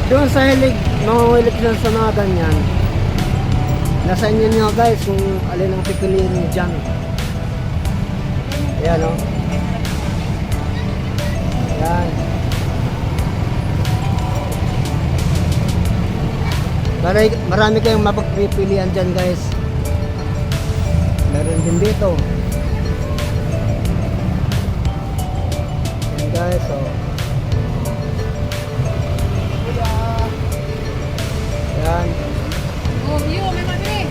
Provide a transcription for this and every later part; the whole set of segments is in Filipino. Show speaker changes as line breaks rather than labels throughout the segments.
Doon sa hilig, mangungulit dyan sa mga ganyan. Nasa inyo nyo guys kung alin ang pipiliin nyo dyan. Ayan o. Ayan. Marami kayong mapagpipilian dyan guys. Meron din dito. Ayan guys o. Ayan.
Oh, yun, may mabili.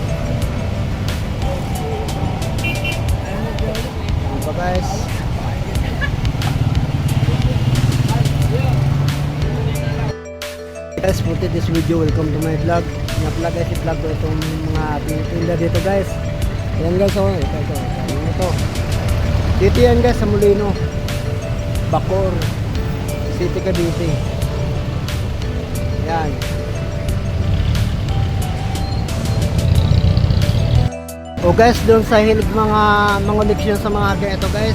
Ayan pa guys. Guys, for this video, welcome to my vlog. Na-vlog guys, i-vlog ko itong mga pinila dito guys. Ayan guys, oh, ito. Dito yan guys, sa Molino, Bacoor City, Cavite. Ayan. O guys, doon sa hilig mga leksyon sa mga harga ito guys.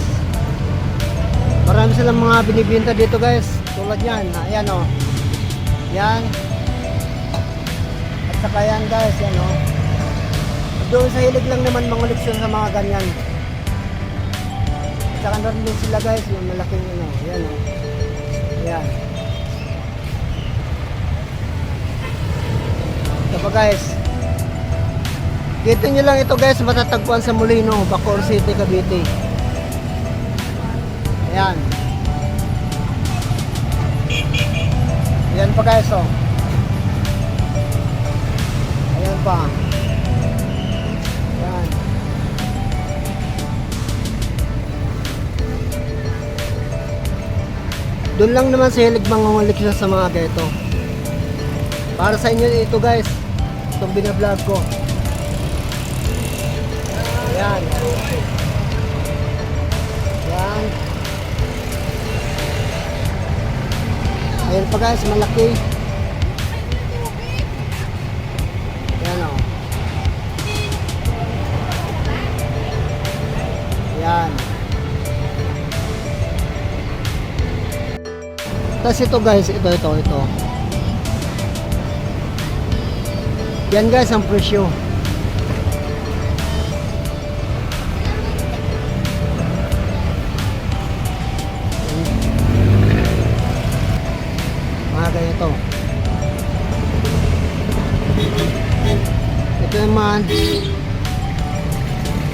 Marami silang mga binibinta dito guys. Tulad yan, ayan o. Yan. At saka yan guys, yan o. Doon sa hilig lang naman mga leksyon sa mga ganyan. At saka narin din sila guys, yung malaking ano, yan o. Yan. Ito pa guys. Dito nyo lang ito guys, matatagpuan sa Molino, Bacoor City, Cavite. Ayan. Ayan pa guys, oh. Ayan pa. Ayan. Doon lang naman sa hilig mangungulik sa mga ganito. Para sa inyo ito guys, itong binablog ko. Ayan. Ayan. Ayan pa guys, malaki. Ayan o. Ayan. Tapos ito guys, ito. Yan guys ang presyo. Ganito. Ito naman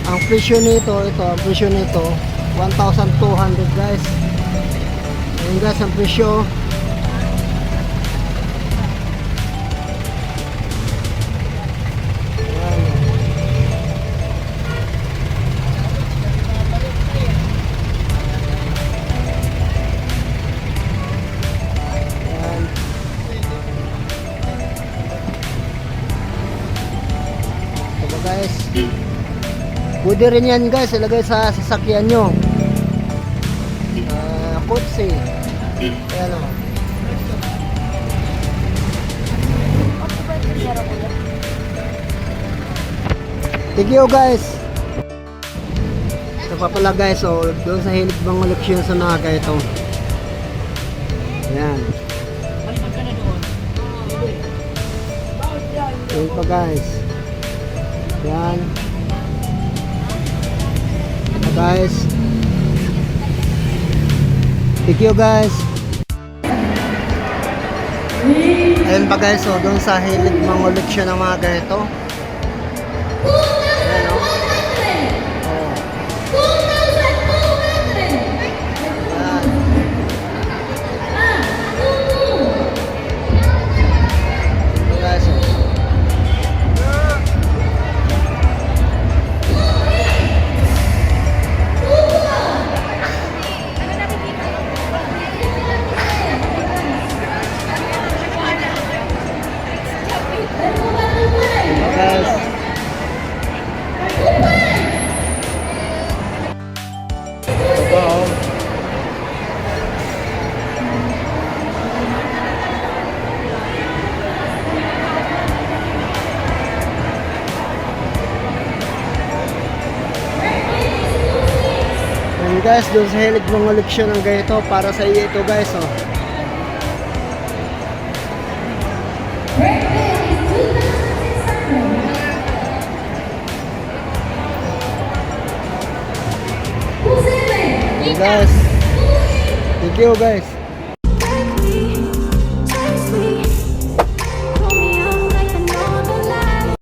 ang presyo nito, ang presyo nito 1,200 guys. Ayun guys ang presyo. Guys, pwede rin yan guys, ilagay sa sasakyan nyo. Kutsi. Ayan o. Thank you guys. Ito pa pala guys, oh, doon sa hilig bang leksyon sa mga ganito. Ayan. Ayan pa guys. Yan. Ito guys. Thank you guys. Ayan pa guys, so doon sa hilig mga leksyon ng mga ganito. Ayan o. guys, doon sa hilig mga leksyon ng ganito, para sa iyo ito guys, oh. guys. Thank you guys.